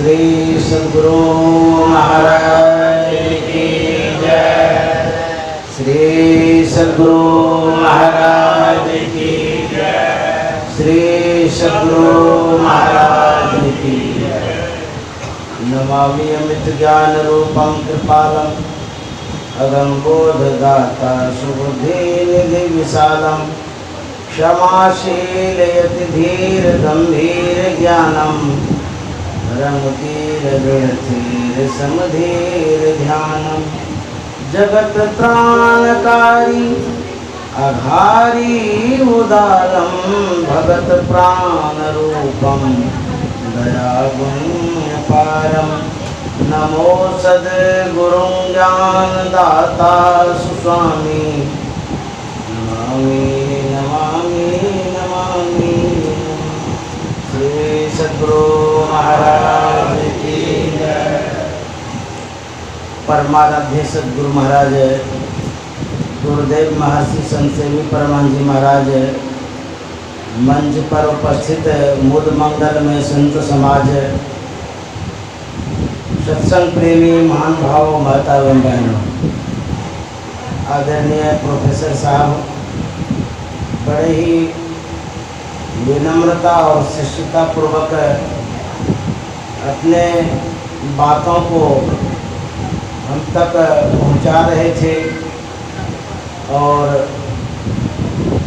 श्री सद्गुरु महाराज की जय। श्री सद्गुरु महाराज की जय। श्री सद्गुरु महाराज की जय। नमामि अमित ज्ञान रूपं कृपालम अगम बोधदाता सुबुद्धि निधि विशालम क्षमाशील यति धीर गंभीर ज्ञानम रंगतीर गणतीर समधीर ध्यानम जगत त्राणकारी अघारी उदारम भगत प्राण रूपम दयागुण्य पारम नमो सद्गुरुं ज्ञान दाता सुस्वामी नमामि नमामि नमामि। श्री सद्गुरु महाराज की जय। परमाराध्य सद्गुरु महाराज गुरुदेव महर्षि संतसेवी परमानंद जी महाराज, मंच पर उपस्थित मूल मंगल में संत समाज, सत्संग प्रेमी महान भाव माता एवं बहनों, आदरणीय प्रोफेसर साहब बड़े ही विनम्रता और शिष्टता पूर्वक अपने बातों को हम तक पहुंचा रहे थे और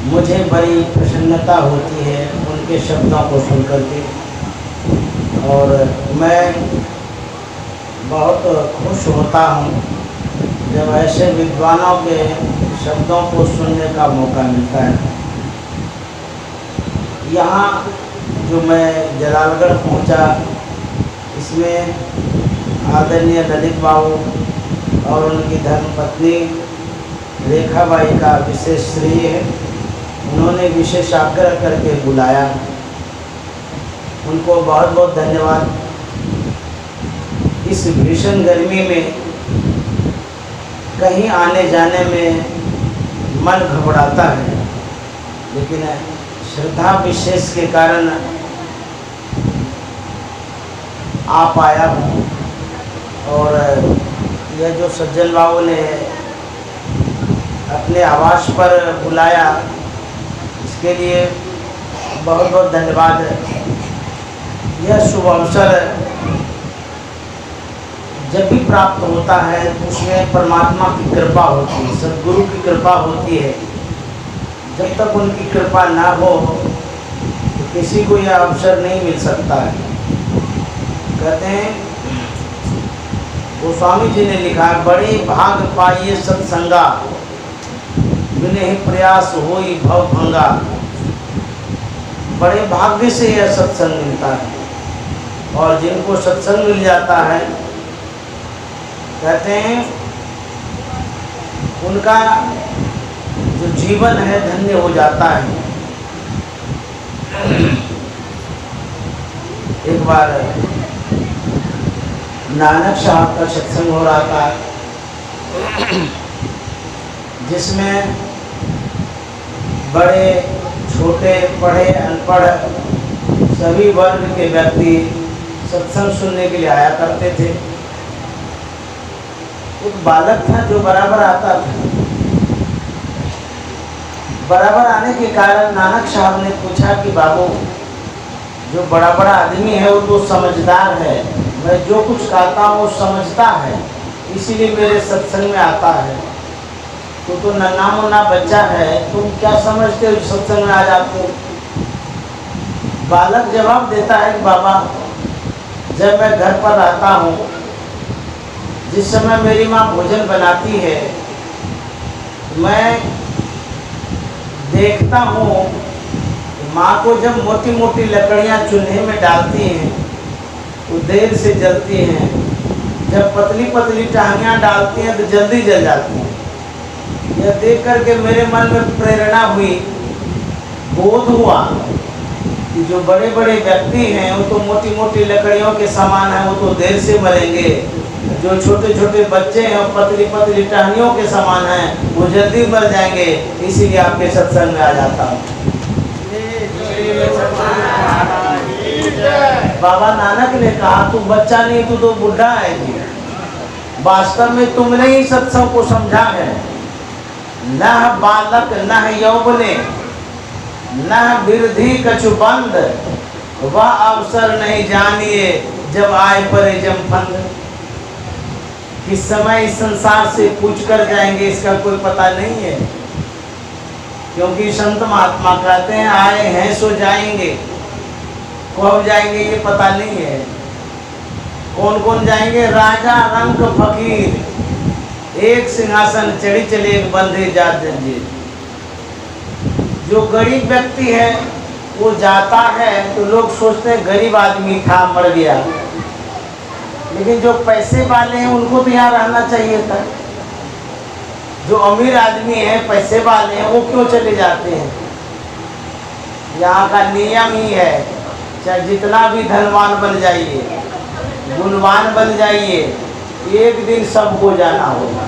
मुझे बड़ी प्रसन्नता होती है उनके शब्दों को सुनकर के, और मैं बहुत खुश होता हूँ जब ऐसे विद्वानों के शब्दों को सुनने का मौका मिलता है। यहाँ जो मैं जलालगढ़ पहुँचा, इसमें आदरणीय ललित बाबू और उनकी धर्मपत्नी रेखाबाई का विशेष श्रेय है। उन्होंने विशेष आग्रह करके बुलाया, उनको बहुत बहुत धन्यवाद। इस भीषण गर्मी में कहीं आने जाने में मन घबराता है, लेकिन श्रद्धा विशेष के कारण आ पाया हूँ। और यह जो सज्जन बाबू ने अपने आवास पर बुलाया, इसके लिए बहुत बहुत धन्यवाद। यह शुभ अवसर जब भी प्राप्त होता है तो उसमें परमात्मा की कृपा होती है, सद्गुरु की कृपा होती है। जब तक उनकी कृपा ना हो तो किसी को यह अवसर नहीं मिल सकता है। कहते हैं, गोस्वामी जी ने लिखा, बड़े भाग पाइए सत्संगा, बिने प्रयास होई भव भंगा। बड़े भाग्य से यह सत्संग मिलता है, और जिनको सत्संग मिल जाता है, कहते हैं उनका जो जीवन है धन्य हो जाता है। एक बार नानक साहब का सत्संग हो रहा था, जिसमें बड़े छोटे पढ़े अनपढ़ सभी वर्ग के व्यक्ति सत्संग सुनने के लिए आया करते थे। एक बालक था जो बराबर आता था। बराबर आने के कारण नानक साहब ने पूछा कि बाबू, जो बड़ा बड़ा आदमी है वो तो समझदार है, मैं जो कुछ कहता हूँ वो समझता है, इसीलिए मेरे सत्संग में आता है। तो नन्हा मुन्ना बच्चा है, तुम क्या समझते हो सत्संग में आ जाते हो? बालक जवाब देता है कि बाबा, जब मैं घर पर रहता हूँ, जिस समय मेरी माँ भोजन बनाती है, मैं देखता हूँ माँ को जब मोटी मोटी लकड़ियाँ चूल्हे में डालती हैं तो देर से जलती हैं, जब पतली पतली टहनियाँ डालती हैं तो जल्दी जल जाती हैं। यह देख करके मेरे मन में प्रेरणा हुई, बोध हुआ कि जो बड़े बड़े व्यक्ति हैं वो तो मोटी मोटी लकड़ियों के समान हैं, वो तो देर से मरेंगे। जो छोटे छोटे बच्चे हैं वो पतली पतली टहनियों के समान हैं, वो जल्दी मर जाएंगे। इसीलिए आपके सत्संग में आ जाता हूँ। बाबा नानक ने कहा तू बच्चा नहीं, तू तो बुढ़ा है जी। वास्तव में तुमने ही सत्संग को समझा है। न बालक न यौवने न वृद्धि कछु बंद, वह अवसर नहीं जानिए जब आए परे जमफंद। किस समय इस संसार से पूछ कर जाएंगे इसका कोई पता नहीं है, क्योंकि संत महात्मा कहते हैं आए हैं सो जाएंगे, कब जाएंगे ये पता नहीं है। कौन कौन जाएंगे? राजा रंक फकीर, एक सिंहासन चढ़ी चले एक बंधे जात जंजीर। जो गरीब व्यक्ति है वो जाता है तो लोग सोचते हैं गरीब आदमी था मर गया, लेकिन जो पैसे वाले हैं उनको तो यहाँ रहना चाहिए था। जो अमीर आदमी है पैसे वाले हैं वो क्यों चले जाते हैं? यहाँ का नियम ही है, चाहे जितना भी धनवान बन जाइए, गुणवान बन जाइए, एक दिन सबको जाना होगा।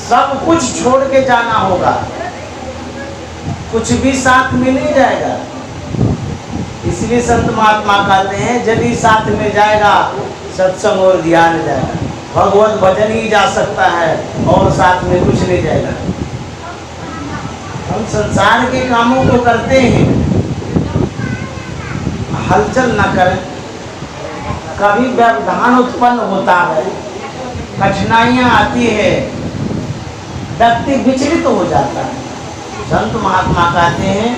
सब कुछ छोड़ के जाना होगा, कुछ भी साथ में नहीं जाएगा। इसलिए संत महात्मा कहते हैं यदि साथ में जाएगा सत्संग और ध्यान जाएगा, भगवत भजन ही जा सकता है और साथ में कुछ नहीं जाएगा। हम संसार के कामों को करते हैं, हलचल न करें। कभी व्यवधान उत्पन्न होता है, कठिनाइयाँ आती है, व्यक्ति विचलित हो जाता है। संत महात्मा कहते हैं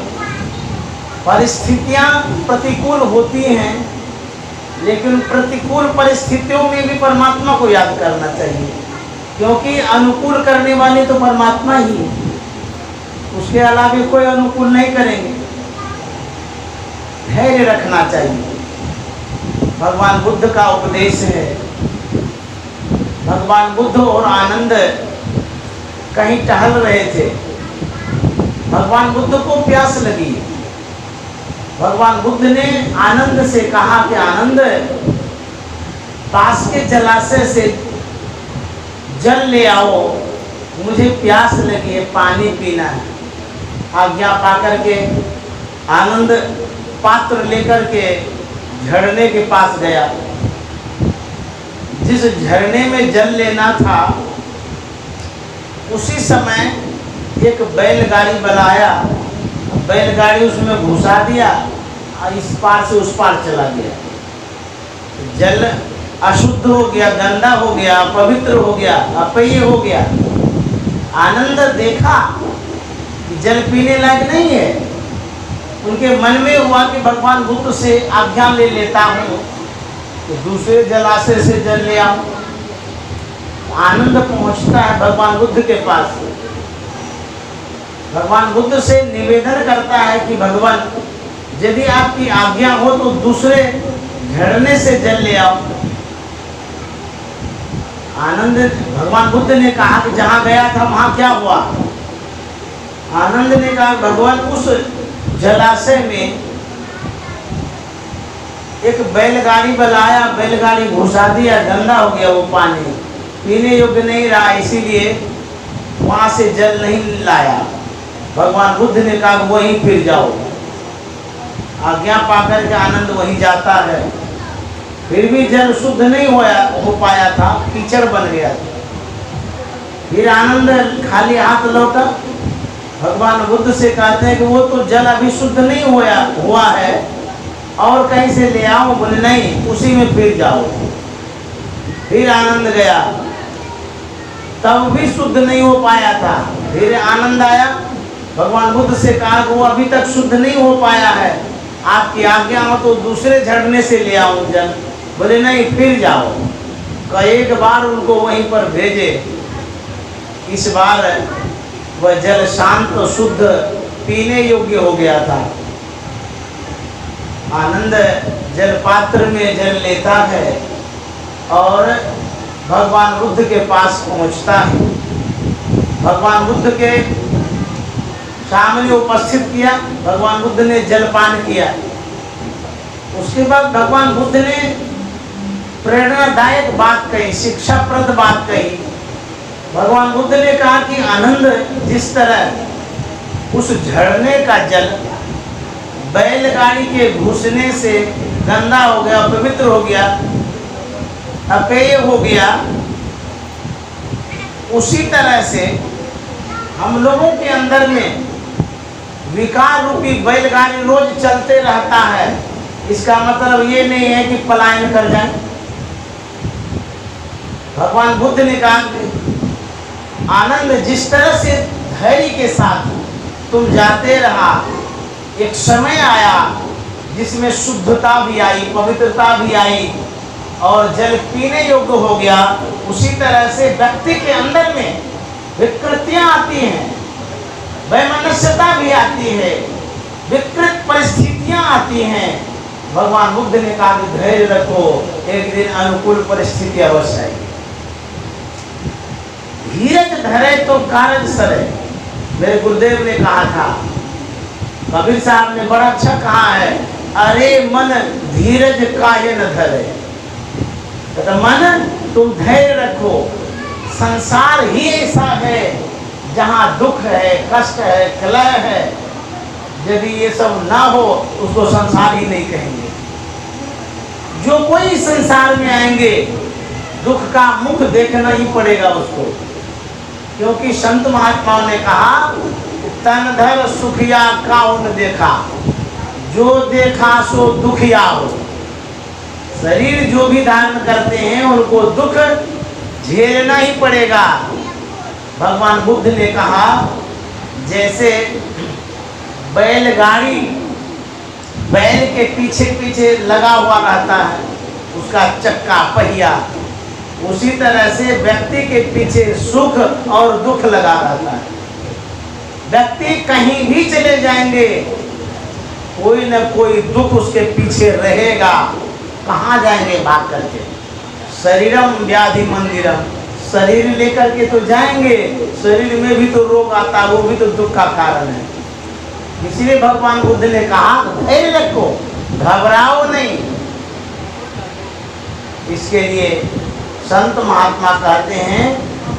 परिस्थितियाँ प्रतिकूल होती हैं, लेकिन प्रतिकूल परिस्थितियों में भी परमात्मा को याद करना चाहिए, क्योंकि अनुकूल करने वाले तो परमात्मा ही है, उसके अलावा कोई अनुकूल नहीं करेंगे। धैर्य रखना चाहिए। भगवान बुद्ध का उपदेश है। भगवान बुद्ध और आनंद कहीं टहल रहे थे। भगवान बुद्ध को प्यास लगी। भगवान बुद्ध ने आनंद से कहा कि आनंद, पास के जलाशय से जल ले आओ, मुझे प्यास लगी है, पानी पीना है। आज्ञा पाकर के आनंद पात्र लेकर के झरने के पास गया। जिस झरने में जल लेना था उसी समय एक बैलगाड़ी बनाया, बैलगाड़ी उसमें घुसा दिया और इस पार से उस पार चला गया। जल अशुद्ध हो गया, गंदा हो गया, अपवित्र हो गया, अपेय हो गया। आनंद देखा कि जल पीने लायक नहीं है। उनके मन में हुआ कि भगवान बुद्ध से आज्ञा ले लेता हूँ तो दूसरे जलाशय से जल ले आऊँ। आनंद पहुँचता है भगवान बुद्ध के पास। भगवान बुद्ध से निवेदन करता है कि भगवान यदि आपकी आज्ञा हो तो दूसरे झरने से जल ले आओ। आनंद भगवान बुद्ध ने कहा कि जहाँ गया था वहाँ क्या हुआ? आनंद ने कहा भगवान उस जलाशय में एक बैलगाड़ी बनाया, बैलगाड़ी घुसा दिया, गंदा हो गया वो पानी, पीने योग्य नहीं रहा, इसीलिए वहाँ से जल नहीं लाया। भगवान बुद्ध ने कहा वहीं फिर जाओ। आज्ञा पाकर के आनंद वहीं जाता है। फिर भी जल शुद्ध नहीं हो पाया था, कीचड़ बन गया था। फिर आनंद खाली हाथ लौटा। भगवान बुद्ध से कहते हैं कि वो तो जल अभी शुद्ध नहीं हुआ है और कहीं से ले आओ। बोले नहीं, उसी में फिर जाओ। फिर आनंद गया, तब भी शुद्ध नहीं हो पाया था। फिर आनंद आया, भगवान बुद्ध से कहा कि वो अभी तक शुद्ध नहीं हो पाया है, आपकी आज्ञा हो तो दूसरे झरने से ले आऊं जल। बोले नहीं, फिर जाओ। एक बार उनको वहीं पर भेजे। इस बार वह जल शांत और शुद्ध पीने योग्य हो गया था। आनंद जल पात्र में जल लेता है और भगवान बुद्ध के पास पहुंचता है। भगवान बुद्ध के सामने उपस्थित किया। भगवान बुद्ध ने जलपान किया। उसके बाद भगवान बुद्ध ने प्रेरणादायक बात कही, शिक्षाप्रद बात कही। भगवान बुद्ध ने कहा कि आनंद, जिस तरह उस झरने का जल बैलगाड़ी के घुसने से गंदा हो गया, पवित्र हो गया, अपेय हो गया, उसी तरह से हम लोगों के अंदर में विकार रूपी बैलगाड़ी रोज चलते रहता है। इसका मतलब ये नहीं है कि पलायन कर जाए। भगवान बुद्ध ने कहा आनंद, जिस तरह से धैर्य के साथ तुम जाते रहा, एक समय आया जिसमें शुद्धता भी आई, पवित्रता भी आई और जल पीने योग्य हो गया। उसी तरह से व्यक्ति के अंदर में विकृतियां आती हैं, वैमनस्यता भी आती है, विकृत परिस्थितियां आती हैं। भगवान बुद्ध ने कहा कि धैर्य रखो, एक दिन अनुकूल परिस्थिति अवश्य आएगी। धीरज धरे तो कारज सरे, मेरे गुरुदेव ने कहा था। कबीर साहब ने बड़ा अच्छा कहा है, अरे मन धीरज काहे न धरे। तो मन तुम धैर्य रखो, संसार ही ऐसा है जहाँ दुख है, कष्ट है, कलह है। यदि ये सब ना हो उसको संसार ही नहीं कहेंगे। जो कोई संसार में आएंगे दुख का मुख देखना ही पड़ेगा उसको, क्योंकि संत महात्माओं ने कहा तन धर सुखिया काउन देखा, जो देखा सो दुखिया हो। शरीर जो भी धारण करते हैं उनको दुख झेलना ही पड़ेगा। भगवान बुद्ध ने कहा जैसे बैलगाड़ी बैल के पीछे पीछे लगा हुआ रहता है, उसका चक्का पहिया, उसी तरह से व्यक्ति के पीछे सुख और दुख लगा रहता है। व्यक्ति कहीं भी चले जाएंगे, कोई न कोई दुख उसके पीछे रहेगा। कहाँ जाएंगे भाग करके? शरीरम व्याधि मंदिरम, शरीर लेकर के तो जाएंगे, शरीर में भी तो रोग आता है, वो भी तो दुख का कारण है। इसलिए भगवान बुद्ध ने कहा धैर्य रखो, घबराओ नहीं। इसके लिए संत महात्मा कहते हैं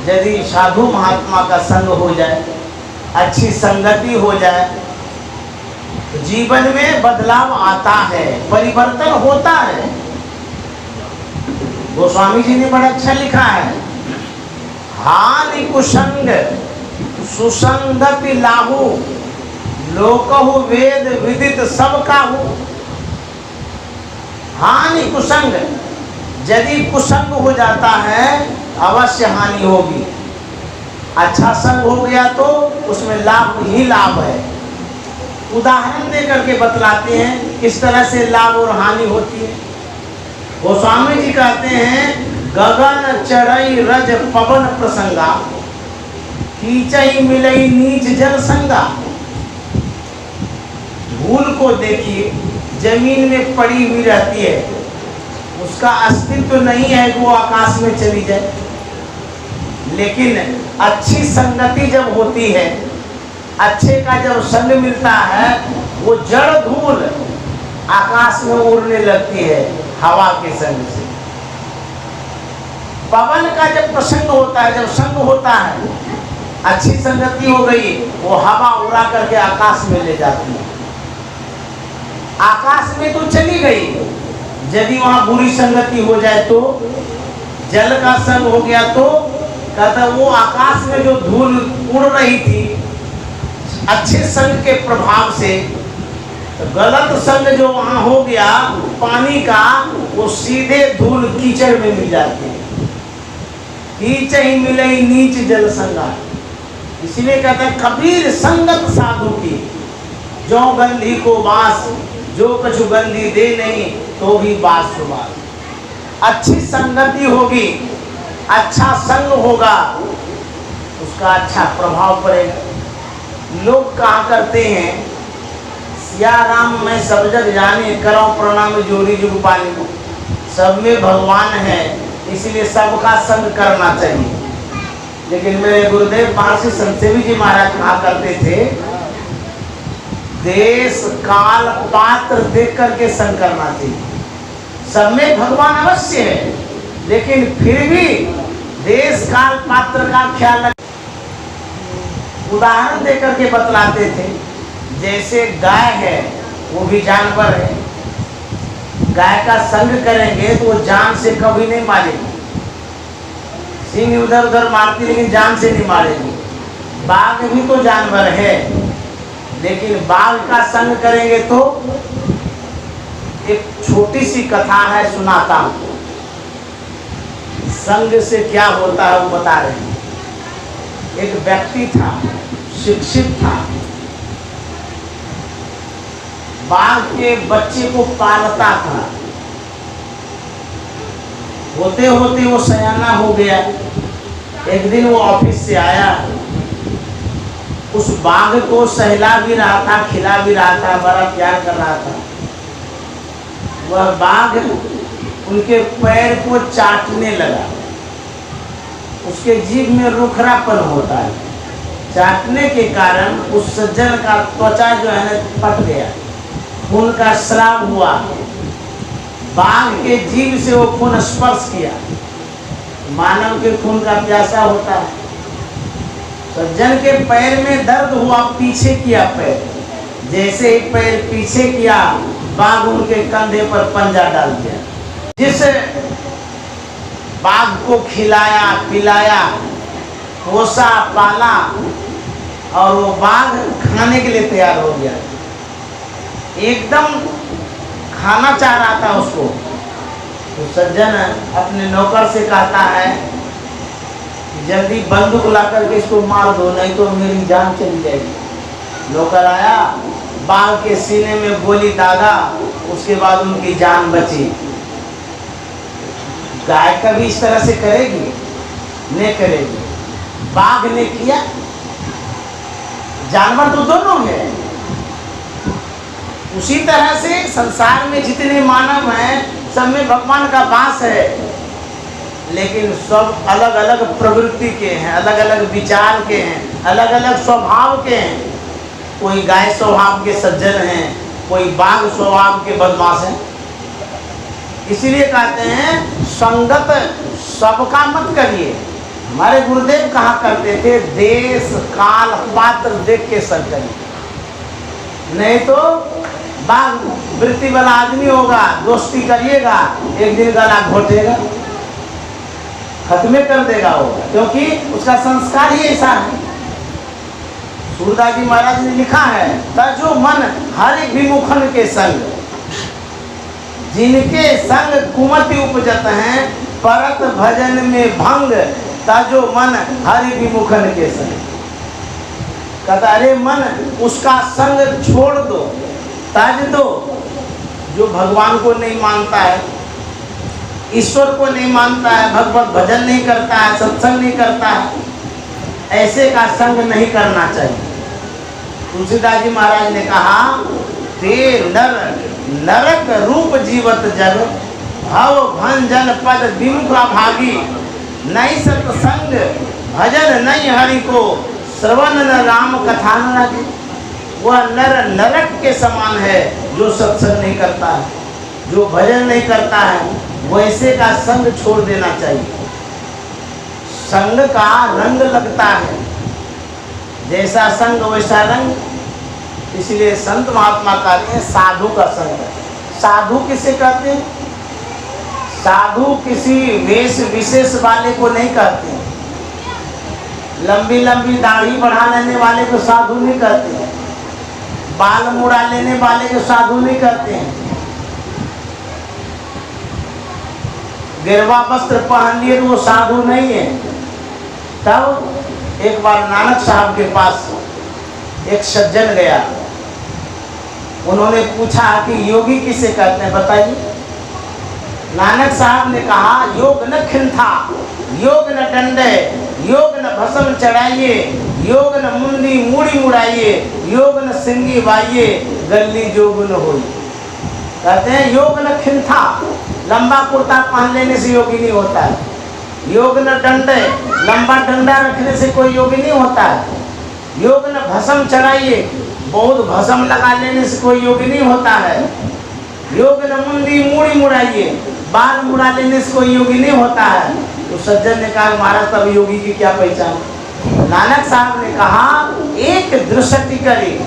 यदि साधु महात्मा का संग हो जाए, अच्छी संगति हो जाए, तो जीवन में बदलाव आता है, परिवर्तन होता है। गोस्वामी जी ने बड़ा अच्छा लिखा है, हानि कुसंग सुसंगति लाहू, लोकहु वेद विदित सब काहू। हानि कुसंग, यदि कुसंग हो जाता है अवश्य हानि होगी। अच्छा संग हो गया तो उसमें लाभ ही लाभ है। उदाहरण दे करके बतलाते हैं किस तरह से लाभ और हानि होती है। गोस्वामी जी कहते हैं गगन चढ़ई रज पवन प्रसंगा, कीचई मिलई नीच जल संगा। धूल को देखिए, जमीन में पड़ी हुई रहती है, उसका अस्तित्व तो नहीं है कि वो आकाश में चली जाए। लेकिन अच्छी संगति जब होती है, अच्छे का जब संग मिलता है, वो जड़ धूल आकाश में उड़ने लगती है हवा के संग से। पवन का जब प्रसंग होता है, जब संग होता है, अच्छी संगति हो गई, वो हवा उड़ा करके आकाश में ले जाती है। आकाश में तो चली गई, यदि वहां बुरी संगति हो जाए तो, जल का संग हो गया तो कहता वो आकाश में जो धूल उड़ रही थी अच्छे संग के प्रभाव से, गलत संग जो वहां हो गया पानी का, वो सीधे धूल कीचड़ में मिल जाती है। कीचड़ मिले नीच जल संगा। इसलिए कहते हैं कबीर संगत साधु की, जो गंधी को बास, जो कछु गंधी दे नहीं तो भी बास सुबास। अच्छी संगति होगी, अच्छा संग होगा, उसका अच्छा प्रभाव पड़ेगा। लोग कहा करते हैं सिया राम मैं सब जग जाने, करो प्रणाम जोड़ी जुग पानी। सब में भगवान है, इसलिए सबका संग करना चाहिए। लेकिन मेरे गुरुदेव महर्षि संत सेवी जी महाराज कहा करते थे देश काल पात्र देख करके संग करना चाहिए। सब में भगवान अवश्य है, लेकिन फिर भी देश काल पात्र का ख्याल रख। उदाहरण देकर के बतलाते थे, जैसे गाय है, वो भी जानवर है। गाय का संग करेंगे तो वो जान से कभी नहीं मारेगी, सिंह उधर उधर मारती लेकिन जान से नहीं मारेगी। बाघ भी तो जानवर है, लेकिन बाघ का संग करेंगे तो। एक छोटी सी कथा है, सुनाता हूं। संग से क्या होता है वो बता रहे हैं। एक व्यक्ति था, शिक्षित था, बाघ के बच्चे को पालता था। होते होते वो सयाना हो गया। एक दिन वो ऑफिस से आया, उस बाघ को सहला भी रहा था, खिला भी रहा था, बड़ा प्यार कर रहा था। वह बाघ उनके पैर को चाटने लगा। उसके जीभ में रुखरापन होता है, चाटने के कारण उस सज्जन का त्वचा जो है ना फट गया, खून का स्राव हुआ। बाघ के जीभ से वो खून स्पर्श किया। मानव के खून का प्यासा होता है। सज्जन के पैर में दर्द हुआ, पीछे किया पैर। जैसे ही पैर पीछे किया, बाघ उनके कंधे पर पंजा डाल दिया। जिस बाघ को खिलाया पिलाया, पोसा पाला, और वो बाघ खाने के लिए तैयार हो गया। एकदम खाना चाह रहा था उसको। तो सज्जन अपने नौकर से कहता है कि जल्दी बंदूक ला करके इसको मार दो, नहीं तो मेरी जान चली जाएगी। नौकर आया, बाघ के सीने में गोली दागा, उसके बाद उनकी जान बची। गाय कभी इस तरह से करेगी? नहीं करेगी। बाघ ने किया। जानवर तो दोनों है। उसी तरह से संसार में जितने मानव हैं, सब में भगवान का वास है, लेकिन सब अलग अलग प्रवृत्ति के हैं, अलग अलग विचार के हैं, अलग अलग स्वभाव के हैं। कोई गाय स्वभाव के सज्जन हैं, कोई बाघ स्वभाव के बदमाश हैं। इसीलिए कहते हैं संगत सबका मत करिए। हमारे गुरुदेव कहा करते थे, देश काल पात्र देख के संग करिए, नहीं तो बाघ वृत्ति वाला आदमी होगा, दोस्ती करिएगा, एक दिन गला घोटेगा, खत्म कर देगा वो, क्योंकि उसका संस्कार ही ऐसा है। सूरदास जी महाराज ने लिखा है, तजो मन हरि विमुखन के संग, जिनके संग कुमति उपजत हैं, परत भजन में भंग, तजो मन हरि विमुखन के संग। कहता अरे मन, उसका संग छोड़ दो, त्याज दो। जो भगवान को नहीं मानता है, ईश्वर को नहीं मानता है, भगवत भजन नहीं करता है, सत्संग नहीं करता है, ऐसे का संग नहीं करना चाहिए। तुलसीदास जी महाराज ने कहा, ते नर नरक रूप जीवत जग, भव भंजन पद विमुखा भागी, नहीं सत्संग भजन नहीं हरि को, श्रवण न राम कथा न लगे। वह नर नरक के समान है जो सत्संग नहीं करता है, जो भजन नहीं करता है, वैसे का संग छोड़ देना चाहिए। संग का रंग लगता है, जैसा संग वैसा रंग। इसलिए संत महात्मा कहते हैं साधु का संग। साधु किसे कहते हैं? साधु किसी वेश विशेष वाले को नहीं कहते। लंबी लंबी दाढ़ी बढ़ा लेने वाले को साधु नहीं कहते, बाल मुड़ा लेने वाले को साधु नहीं कहते हैं, गिरवा वस्त्र पहन लिए तो वो साधु नहीं है। तब एक बार नानक साहब के पास एक सज्जन गया। उन्होंने पूछा कि योगी किसे कहते हैं, बताइए। नानक साहब ने कहा, योग न खिंथा, योग न डंडे, योग न भस्म चढ़ाइए, योग न मुंडी मूड़ी मुड़ाइए, योग न सिंगी बाइये, गली जोग न होई। कहते हैं योग न खिंथा, लंबा कुर्ता पहन लेने से योगी नहीं होता है। योग न डंडे, लंबा डंडा रखने से कोई योगी नहीं होता है। योग न भस्म चढ़ाइए, बहुत भस्म लगा लेने से कोई योगी नहीं होता है। योग न मुंडी मूड़ी मुड़ाइए, बाल मुड़ा लेने से कोई योगी नहीं होता है। तो सज्जन ने कहा, महाराज तब योगी की क्या पहचान? नानक साहब ने कहा, एक दृष्टि करी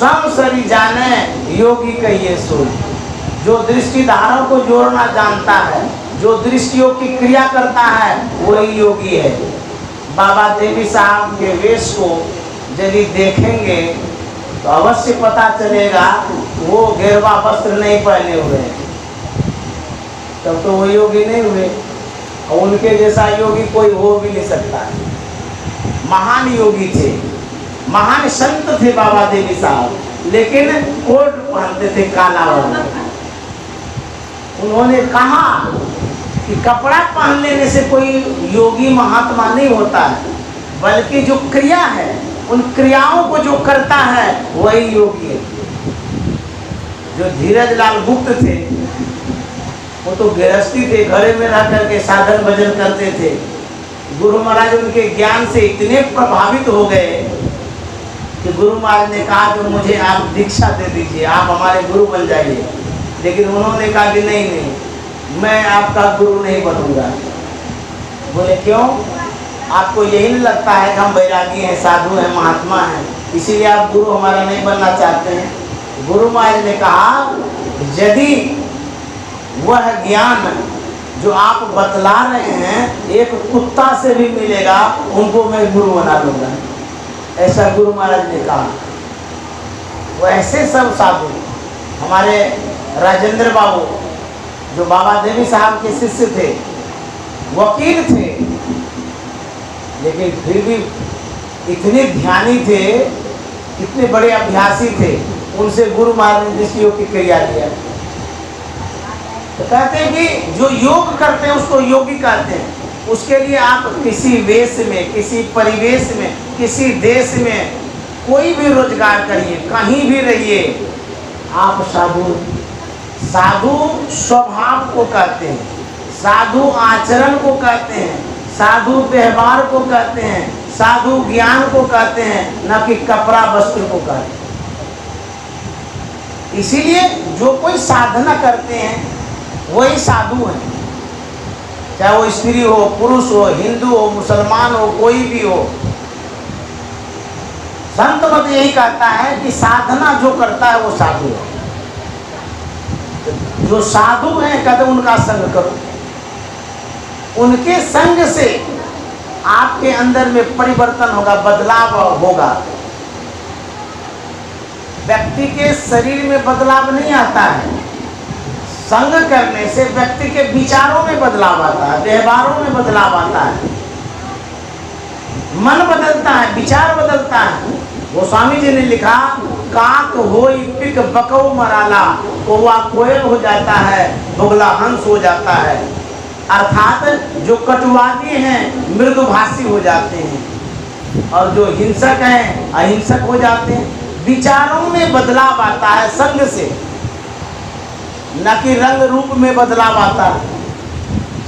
सम सरी जाने योगी कहिए सोई। जो दृष्टिधारों को जोड़ना जानता है, जो दृष्टियों की क्रिया करता है, वही योगी है। बाबा देवी साहब के वेश को यदि देखेंगे तो अवश्य पता चलेगा वो गेरुआ वस्त्र नहीं पहने हुए हैं, तब तो वो योगी नहीं हुए। और उनके जैसा योगी कोई हो भी नहीं सकता। महान योगी थे, महान संत थे बाबा देवी साहब, लेकिन कोट पहनते थे काला वर्ण। उन्होंने कहा कि कपड़ा पहन लेने से कोई योगी महात्मा नहीं होता है, बल्कि जो क्रिया है, उन क्रियाओं को जो करता है वही योगी है। जो धीरज लाल गुप्त थे वो तो गृहस्थी थे, घरे में रह करके साधन भजन करते थे। गुरु महाराज उनके ज्ञान से इतने प्रभावित हो गए कि गुरु महाराज ने कहा कि मुझे आप दीक्षा दे दीजिए, आप हमारे गुरु बन जाइए। लेकिन उन्होंने कहा कि नहीं नहीं, मैं आपका गुरु नहीं बनूंगा। बोले क्यों? आपको यही नहीं लगता है कि हम वैरागी हैं, साधु हैं, महात्मा हैं, इसीलिए आप गुरु हमारा नहीं बनना चाहते हैं? गुरु महाराज ने कहा यदि वह ज्ञान जो आप बतला रहे हैं एक कुत्ता से भी मिलेगा, उनको मैं गुरु बना लूँगा, ऐसा गुरु महाराज ने कहा। वो ऐसे सब साधु, हमारे राजेंद्र बाबू जो बाबा देवी साहब के शिष्य थे, वकील थे, लेकिन फिर भी इतने ध्यानी थे, इतने बड़े अभ्यासी थे, उनसे गुरु महाराज ने दृष्टि योग की क्रिया दिया। तो कहते हैं कि जो योग करते हैं उसको योगी कहते हैं। उसके लिए आप किसी वेश में, किसी परिवेश में, किसी देश में कोई भी रोजगार करिए, कहीं भी रहिए, आप साधु। साधु स्वभाव को कहते हैं, साधु आचरण को कहते हैं, साधु व्यवहार को कहते हैं, साधु ज्ञान को कहते हैं, न कि कपड़ा वस्त्र को कहते हैं। इसीलिए जो कोई साधना करते हैं वही साधु हैं, चाहे वो स्त्री हो, पुरुष हो, हिंदू हो, मुसलमान हो, कोई भी हो। संत मत यही कहता है कि साधना जो करता है वो साधु है। जो साधु हैं कहते उनका संग करो, उनके संग से आपके अंदर में परिवर्तन होगा, बदलाव होगा। व्यक्ति के शरीर में बदलाव नहीं आता है, संग करने से व्यक्ति के विचारों में बदलाव आता है, व्यवहारों में बदलाव आता है, मन बदलता है, विचार बदलता है। गोस्वामी जी ने लिखा, काक होई पिक बकौ मराला, कौवा कोयल हो जाता है, बगुला हंस हो जाता है। अर्थात जो कटुवादी हैं मृदुभाषी हो जाते हैं, और जो हिंसक हैं अहिंसक हो जाते हैं। विचारों में बदलाव आता है संग से, न कि रंग रूप में बदलाव आता है।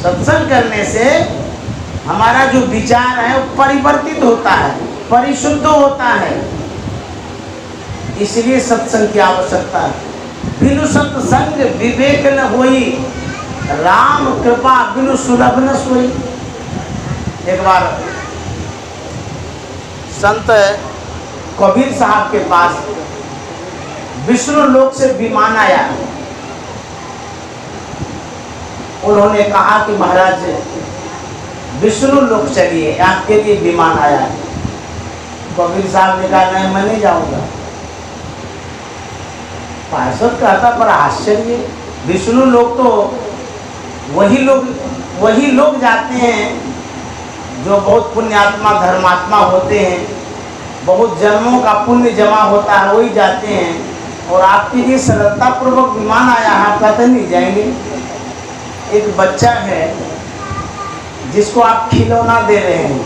सत्संग करने से हमारा जो विचार है वो परिवर्तित होता है, परिशुद्ध होता है। इसलिए सत्संग की आवश्यकता है। बिनु सत्संग विवेक न होई, राम कृपा बिनु सुलभ न सोई। एक बार संत कबीर साहब के पास विष्णु लोक से विमान आया। उन्होंने कहा कि महाराज विष्णु लोक चलिए, आपके लिए विमान आया है। कबीर साहब ने कहा नहीं, मैं नहीं जाऊंगा। पार्षद कहता पर आश्चर्य, विष्णु लोक तो वही लोग जाते हैं जो बहुत पुण्यात्मा धर्मात्मा होते हैं, बहुत जन्मों का पुण्य जमा होता है, वही जाते हैं। और आपके लिए सरलता पूर्वक विमान आया है, आप कहते नहीं जाएंगे। एक बच्चा है जिसको आप खिलौना दे रहे हैं,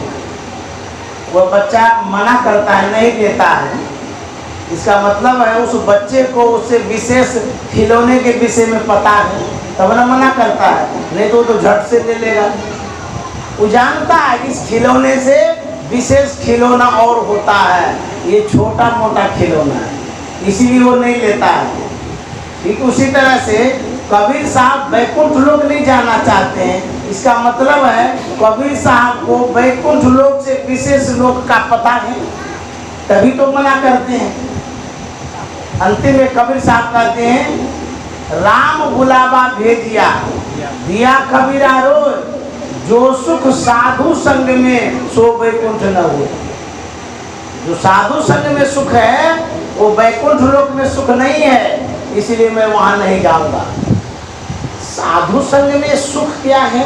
वह बच्चा मना करता है, नहीं देता है। इसका मतलब है उस बच्चे को उससे विशेष खिलौने के विषय में पता है, तब ना मना करता है, नहीं तो झट से ले लेगा। वो जानता है कि इस खिलौने से विशेष खिलौना और होता है, ये छोटा मोटा खिलौना है, इसीलिए वो नहीं लेता है। ठीक उसी तरह से कबीर साहब वैकुंठ लोक नहीं जाना चाहते हैं। इसका मतलब है कबीर साहब को वैकुंठ लोक से विशेष लोक का पता है, तभी तो मना करते हैं। अंतिम में कबीर साहब कहते हैं, राम बुलावा भेजिया दिया कबीरा रोज, जो सुख साधु संग में सो वैकुंठ न हो। जो साधु संग में सुख है वो वैकुंठ लोक में सुख नहीं है, इसलिए मैं वहां नहीं जाऊंगा। साधु संग में सुख क्या है?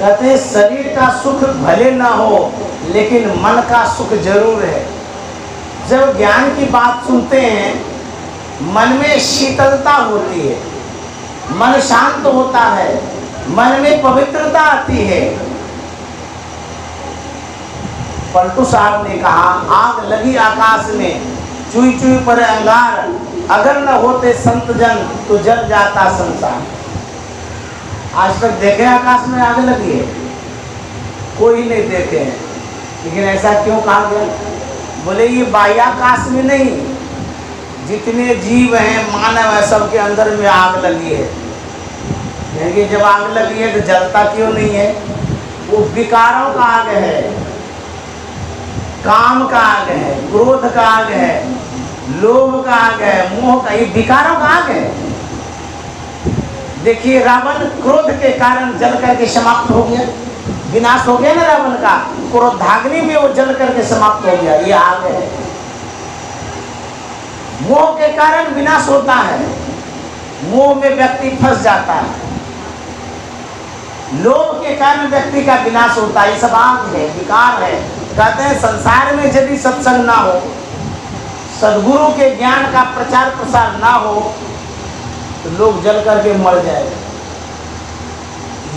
कहते हैं शरीर का सुख भले ना हो लेकिन मन का सुख जरूर है। जब ज्ञान की बात सुनते हैं मन में शीतलता होती है, मन शांत होता है, मन में पवित्रता आती है। पलटू साहब ने कहा, आग लगी आकाश में चुई चुई पर अंगार, अगर न होते संत जन तो जल जाता संसार। आज तक देखे आकाश में आग लगी है? कोई नहीं देखे हैं। लेकिन ऐसा क्यों कहा गया? बोले ये बाह्याकाश में नहीं, जितने जीव हैं मानव है सबके अंदर में आग लगी है। क्योंकि जब आग लगी है तो जलता क्यों नहीं है? वो विकारों का आग है, काम का आग है, क्रोध का आग है, लोभ का आग है, मोह का, ये विकारों का आग है। देखिए रावण क्रोध के कारण जल करके समाप्त हो गया, विनाश हो गया ना रावण का, क्रोधाग्नि में वो जल करके समाप्त हो गया। ये आग है। मोह के कारण विनाश होता है, मोह में व्यक्ति फंस जाता है। लोभ के कारण व्यक्ति का विनाश होता है। ये सब आग है, विकार है। कहते हैं संसार में यदि सत्संग ना हो, सद्गुरु के ज्ञान का प्रचार प्रसार ना हो तो लोग जल करके मर जाएगा।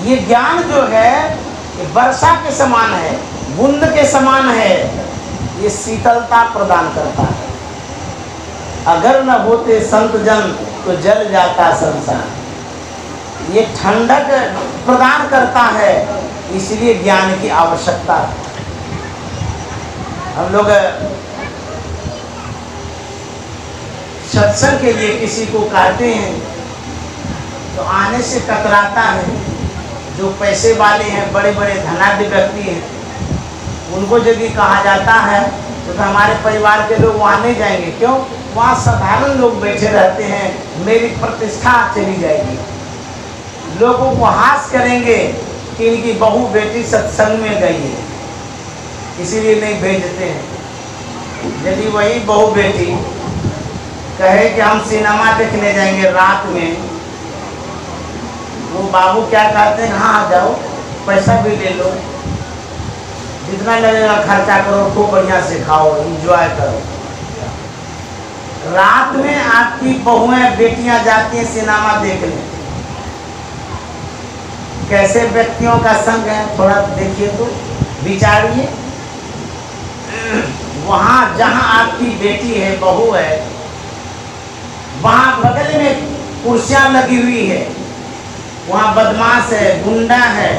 ये ज्ञान जो है ये वर्षा के समान है, बूंद के समान है, ये शीतलता प्रदान करता है। अगर न होते संत जन तो जल जाता संसार। ये ठंडक प्रदान करता है, इसलिए ज्ञान की आवश्यकता है। हम लोग सत्संग के लिए किसी को कहते हैं तो आने से कतराता है। जो पैसे वाले हैं, बड़े बड़े धनाढ्य व्यक्ति हैं, उनको यदि कहा जाता है तो हमारे परिवार के लोग वहाँ नहीं जाएंगे। क्यों? वहाँ साधारण लोग बैठे रहते हैं, मेरी प्रतिष्ठा चली जाएगी। लोगों को हास करेंगे कि इनकी बहू बेटी सत्संग में गई है, इसीलिए नहीं भेजते हैं। यदि वही बहू बेटी कहे कि हम सिनेमा देखने जाएंगे रात में, वो बाबू क्या कहते हैं, हाँ जाओ, पैसा भी ले लो, जितना लगेगा खर्चा करो, खूब बढ़िया से खाओ, एंजॉय करो। रात में आपकी बहुएं बेटियां जाती हैं सिनेमा देखने। कैसे व्यक्तियों का संग है, थोड़ा देखिए तो विचारिए। वहां जहां आपकी बेटी है, बहू है, वहां बगल में कुर्सियां लगी हुई है, वहां बदमाश है, गुंडा है,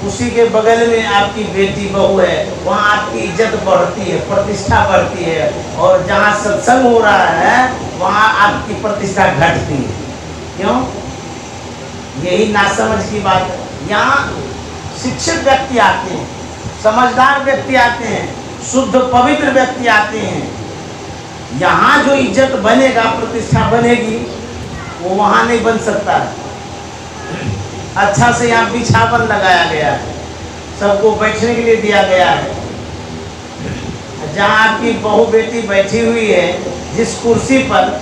उसी के बगल में आपकी बेटी बहू है, वहां आपकी इज्जत बढ़ती है, प्रतिष्ठा बढ़ती है। और जहां सत्संग हो रहा है वहां आपकी प्रतिष्ठा घटती है। क्यों? यही नासमझ की बात है। यहाँ शिक्षित व्यक्ति आते हैं, समझदार व्यक्ति आते हैं, शुद्ध पवित्र व्यक्ति आते हैं। यहाँ जो इज्जत बनेगा, प्रतिष्ठा बनेगी, वो वहाँ नहीं बन सकता है। अच्छा से यहाँ बिछावन लगाया गया है, सबको बैठने के लिए दिया गया है। जहाँ आपकी बहू बेटी बैठी हुई है जिस कुर्सी पर,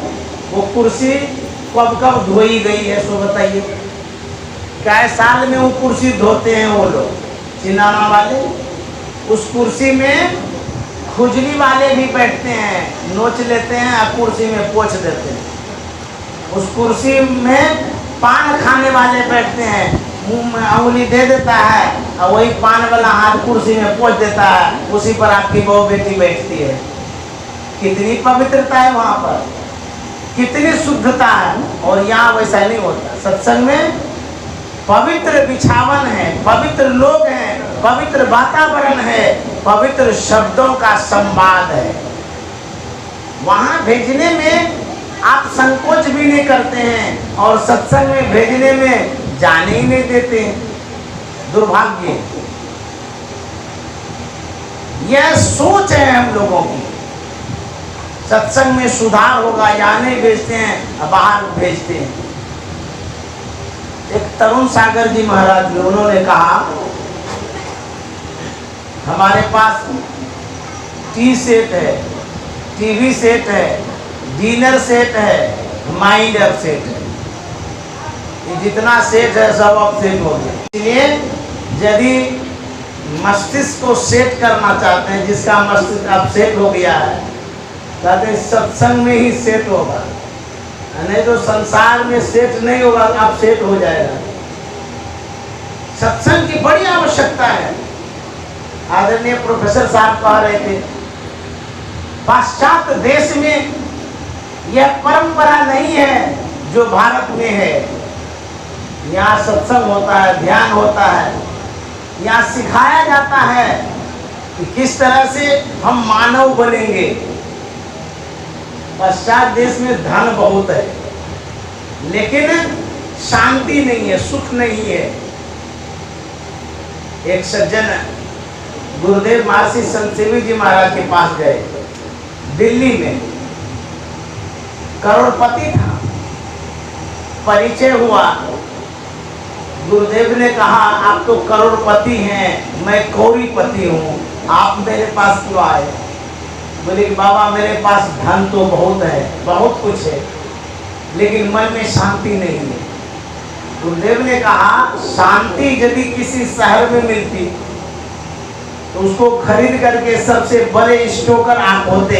वो कुर्सी कब कब धोई गई है सो बताइए। क्या साल में वो कुर्सी धोते हैं वो लोग, सिनेमा वाले। उस कुर्सी में खुजली वाले भी बैठते हैं, नोच लेते हैं और कुर्सी में पोंछ देते हैं। उस कुर्सी में पान खाने वाले बैठते हैं, मुंह में उंगली दे देता है और वही पान वाला हाथ कुर्सी में पोंछ देता है, उसी पर आपकी बहू बेटी बैठती है। कितनी पवित्रता है वहाँ पर, कितनी शुद्धता है। और यहाँ वैसा नहीं होता। सत्संग में पवित्र बिछावन है, पवित्र लोग हैं, पवित्र वातावरण है, पवित्र शब्दों का संवाद है। वहाँ भेजने में आप संकोच भी नहीं करते हैं और सत्संग में भेजने में जाने ही नहीं देते हैं। दुर्भाग्य, यह सोच है हम लोगों की। सत्संग में सुधार होगा, या नहीं भेजते हैं, बाहर भेजते हैं। एक तरुण सागर जी महाराज ने, उन्होंने कहा हमारे पास टी सेट है, टीवी सेट है, डिनर सेट है, माइंड अप सेट है, ये जितना सेट है सब अब सेट हो गया। इसलिए यदि मस्तिष्क को सेट करना चाहते हैं, जिसका मस्तिष्क अब सेट हो गया है, कहते हैं सत्संग में ही सेट होगा, नहीं तो संसार में सेट नहीं होगा, अब सेट हो जाएगा। सत्संग की बड़ी आवश्यकता है। आदरणीय प्रोफेसर साहब कह रहे थे, पाश्चात्य देश में यह परंपरा नहीं है जो भारत में है। यहाँ सत्संग होता है, ध्यान होता है, यहाँ सिखाया जाता है कि किस तरह से हम मानव बनेंगे। पश्चात देश में धन बहुत है, लेकिन शांति नहीं है, सुख नहीं है। एक सज्जन गुरुदेव महर्षि संतसेवी जी महाराज के पास गए, दिल्ली में, करोड़पति था, परिचय हुआ। गुरुदेव ने कहा आप तो करोड़पति हैं, मैं कौड़ीपति हूँ, आप मेरे पास क्यों आए? बोले कि बाबा मेरे पास धन तो बहुत है, बहुत कुछ है, लेकिन मन में शांति नहीं है। गुरुदेव ने कहा शांति यदि किसी शहर में मिलती तो उसको खरीद करके सबसे बड़े स्टोकर आप होते,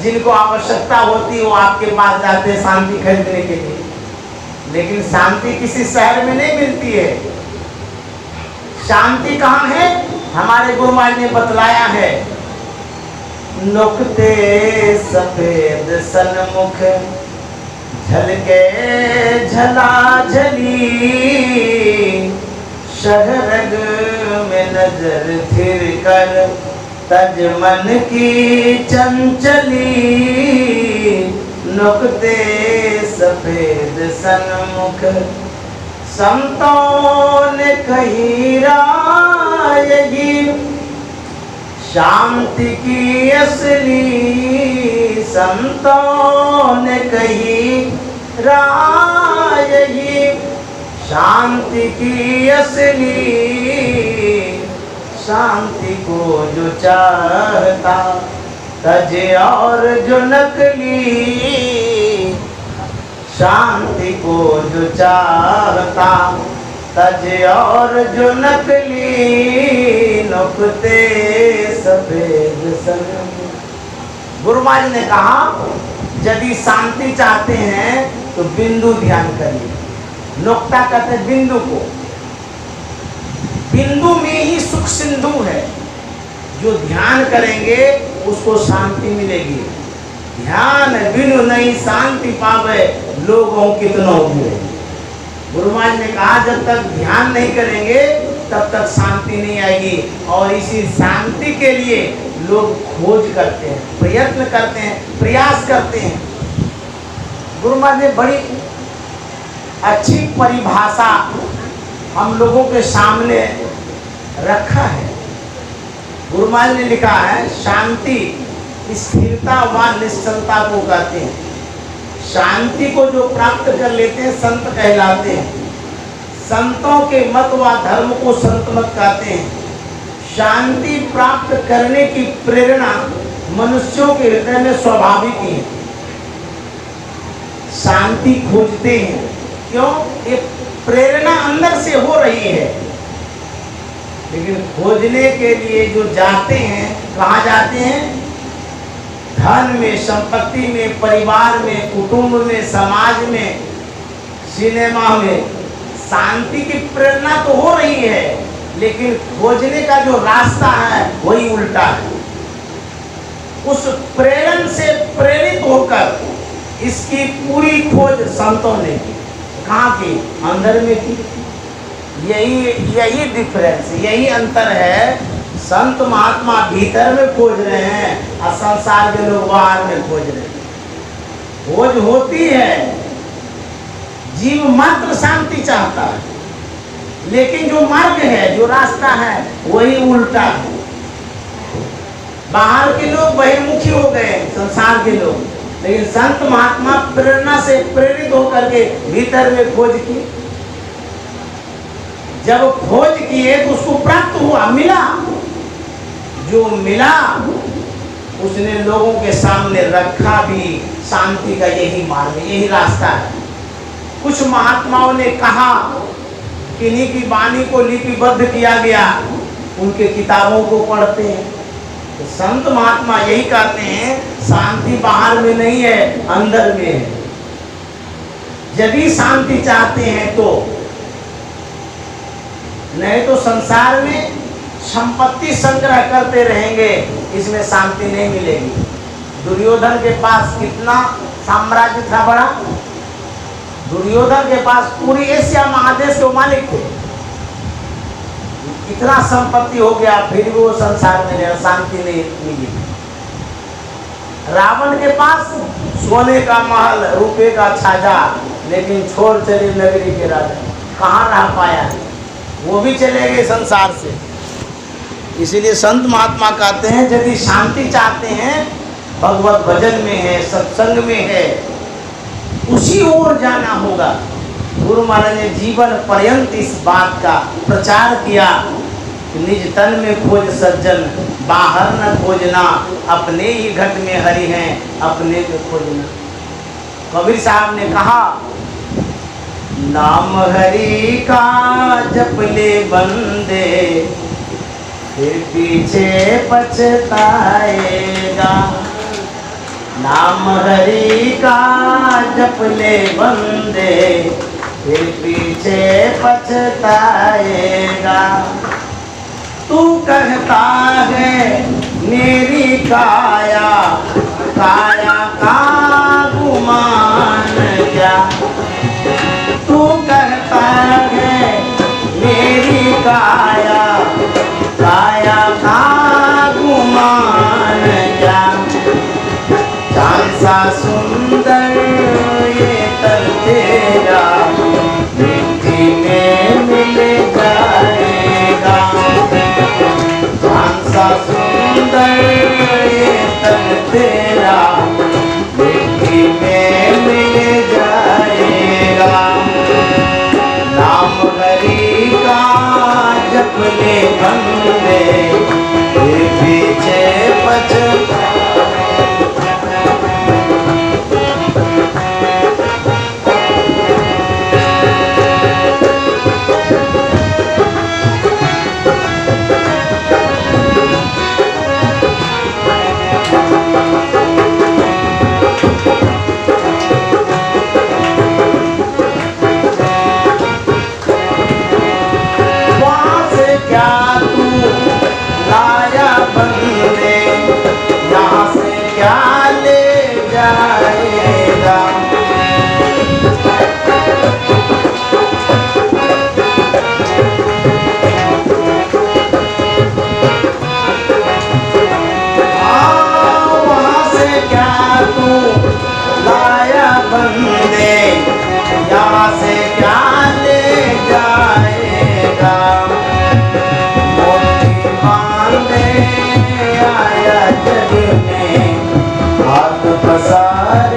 जिनको आवश्यकता होती वो आपके पास जाते शांति खरीदने के लिए। लेकिन शांति किसी शहर में नहीं मिलती है। शांति कहाँ है? हमारे गुरु महाराज ने बतलाया है, नुक्ते सफेद सन्मुख झलके झलाझली, शहरग में नजर फिर कर तज मन की चंचली, नुक्ते सफेद सन्मुख। संतों ने कही रायगी शांति की असली, संतों ने कही रायगी शांति की असली, शांति को जो चाहता तजे और जो नकली, शांति को जो चाहता तजे और जो नकली, नुक्ते सफेद सन्मुख। गुरु महाराज ने कहा यदि शांति चाहते हैं तो बिंदु ध्यान करिए। नुक्ता कहते हैं बिंदु को, बिंदु में ही सुख सिंधु है। जो ध्यान करेंगे उसको शांति मिलेगी। ध्यान बिनु नहीं शांति पावे, लोगों कितनों हुए। गुरु महाराज ने कहा जब तक ध्यान नहीं करेंगे तब तक शांति नहीं आएगी, और इसी शांति के लिए लोग खोज करते हैं, प्रयत्न करते हैं, प्रयास करते हैं। गुरु महाराज ने बड़ी अच्छी परिभाषा हम लोगों के सामने रखा है। गुरु महाराज ने लिखा है शांति स्थिरता व निश्चलता को कहते हैं। शांति को जो प्राप्त कर लेते हैं संत कहलाते हैं। संतों के मत व धर्म को संत मत कहते हैं। शांति प्राप्त करने की प्रेरणा मनुष्यों के हृदय में स्वाभाविक ही है। शांति खोजते हैं, क्यों? ये प्रेरणा अंदर से हो रही है। लेकिन खोजने के लिए जो जाते हैं, कहाँ जाते हैं? धन में, संपत्ति में, परिवार में, कुटुंब में, समाज में, सिनेमा में। शांति की प्रेरणा तो हो रही है, लेकिन खोजने का जो रास्ता है वही उल्टा है। उस प्रेरण से प्रेरित होकर इसकी पूरी खोज संतों ने की। कहाँ की? अंदर में की। यही डिफरेंस, यही अंतर है। संत महात्मा भीतर में खोज रहे हैं और संसार के लोग बाहर में खोज रहे हैं। खोज होती है, जीव मात्र शांति चाहता है, लेकिन जो मार्ग है, जो रास्ता है, वही उल्टा है। बाहर के लोग बहिर्मुखी हो गए, संसार के लोग, लेकिन संत महात्मा प्रेरणा से प्रेरित होकर के भीतर में खोज की। जब खोज किए तो उसको प्राप्त हुआ, मिला। जो मिला उसने लोगों के सामने रखा भी। शांति का यही मार्ग, यही रास्ता है। कुछ महात्माओं ने कहा, किन्हीं की वाणी को लिपिबद्ध किया गया, उनके किताबों को पढ़ते हैं। तो संत महात्मा यही कहते हैं, शांति बाहर में नहीं है, अंदर में है। यदि शांति चाहते हैं तो, नहीं तो संसार में संपत्ति संग्रह करते रहेंगे, इसमें शांति नहीं मिलेगी। दुर्योधन के पास कितना साम्राज्य था बड़ा। दुर्योधन के पास पूरी एशिया महादेश के मालिक थे। इतना संपत्ति हो गया, फिर भी वो संसार में शांति नहीं मिली। रावण के पास सोने का महल, रुपए का छाजा, लेकिन छोड़ चले नगरी के राजा, कहाँ रह पाया, वो भी चले गए संसार से। इसीलिए संत महात्मा कहते हैं, यदि शांति चाहते हैं, भगवत भजन में है, सत्संग में है, उसी ओर जाना होगा। गुरु महाराज ने जीवन पर्यंत इस बात का प्रचार किया कि निज तन में खोज सज्जन, बाहर न खोजना, अपने ही घट में हरि हैं, अपने में खोजना। कबीर साहब ने कहा, नाम हरि का जप ले बंदे, फिर पीछे पछताएगा। नाम हरि का जप ले बंदे, फिर पीछे पछताएगा। तू कहता है मेरी काया, काया का गुमान क्या। तू कहता है मेरी काया, काया का गुमान क्या। चांद सा सुंदर ये तर तेरा, मिट्टी में मिल जाएगा। चांद सा सुंदर ये तर तेरा, मिट्टी में मिल जाएगा। नाम हरि का जप ले बंदे, फिर पीछे पछताएगा। आया जग में हाथ पसार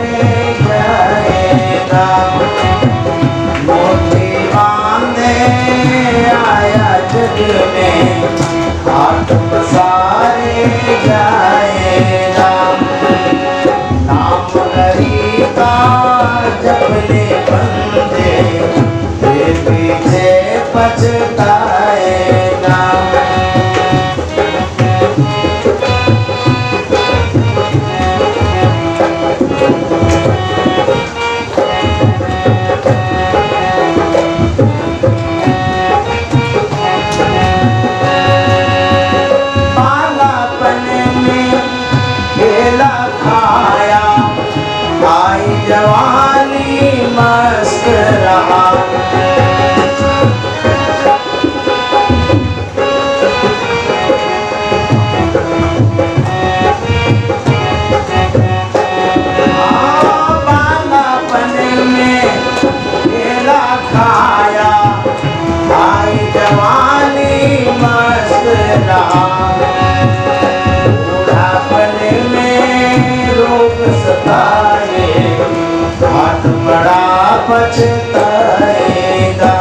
बड़ा पछताएगा,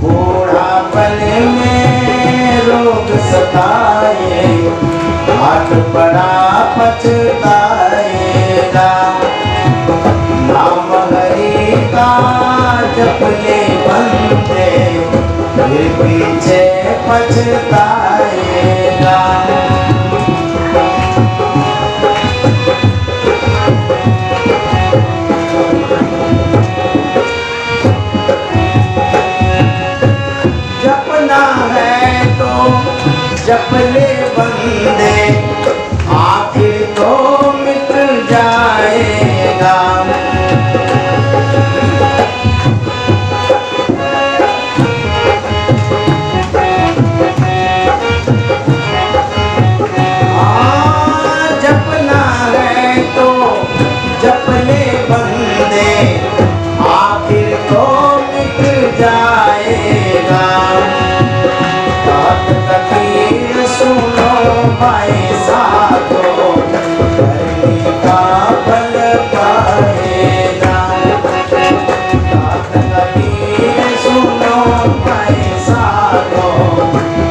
बूढ़ापन में रोग सताए, हाथ बड़ा पछताएगा। नाम हरि का जप ले बंदे, फिर पीछे पछताएगा। जपना है तो जप ले बंदे, आखिर तो मिट जाएगा। जपना है तो जप ले बंदे, आखिर तो मिट जाएगा। बात कबीर सुनो भाई साधो, करनी का फल पाएगा। बात कबीर सुनो भाई साधो,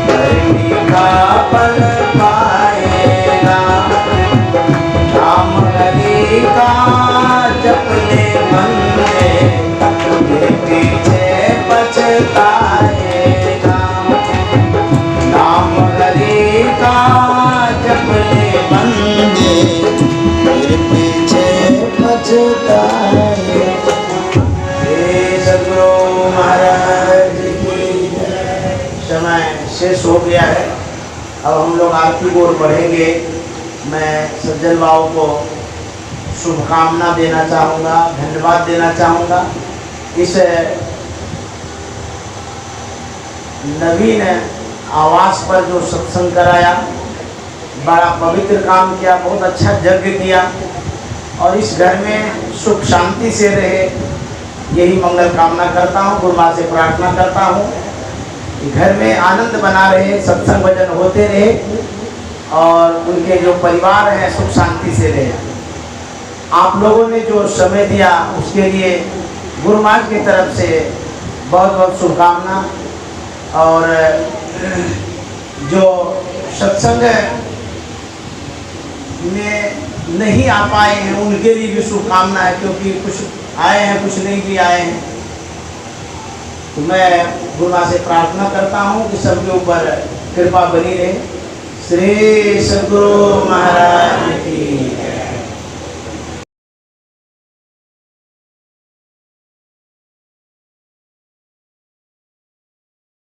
करनी का फल पाएगा। नाम हरि का जप ले बंदे, फिर पीछे पछताएगा। नाम हरि का जप ले बंदे, फिर पीछे पछताएगा। हे सद्गुरु महाराज की समय शेष हो गया है। अब हम लोग आरती की ओर बढ़ेंगे। मैं सज्जन भाव को शुभकामना देना चाहूँगा, धन्यवाद देना चाहूँगा। इस नवीन आवास पर जो सत्संग कराया, बड़ा पवित्र काम किया, बहुत अच्छा यज्ञ किया, और इस घर में सुख शांति से रहे, यही मंगल कामना करता हूँ। गुरु माँ से प्रार्थना करता हूँ कि घर में आनंद बना रहे, सत्संग भजन होते रहे, और उनके जो परिवार हैं सुख शांति से रहे। आप लोगों ने जो समय दिया उसके लिए गुरु महाराज की तरफ से बहुत बहुत शुभकामना। और जो सत्संग में नहीं आ पाए हैं उनके लिए भी शुभकामना है, क्योंकि कुछ आए हैं कुछ नहीं भी आए हैं। तो मैं गुरु महाराज से प्रार्थना करता हूँ कि सबके ऊपर कृपा बनी रहे। श्री सद्गुरु महाराज की।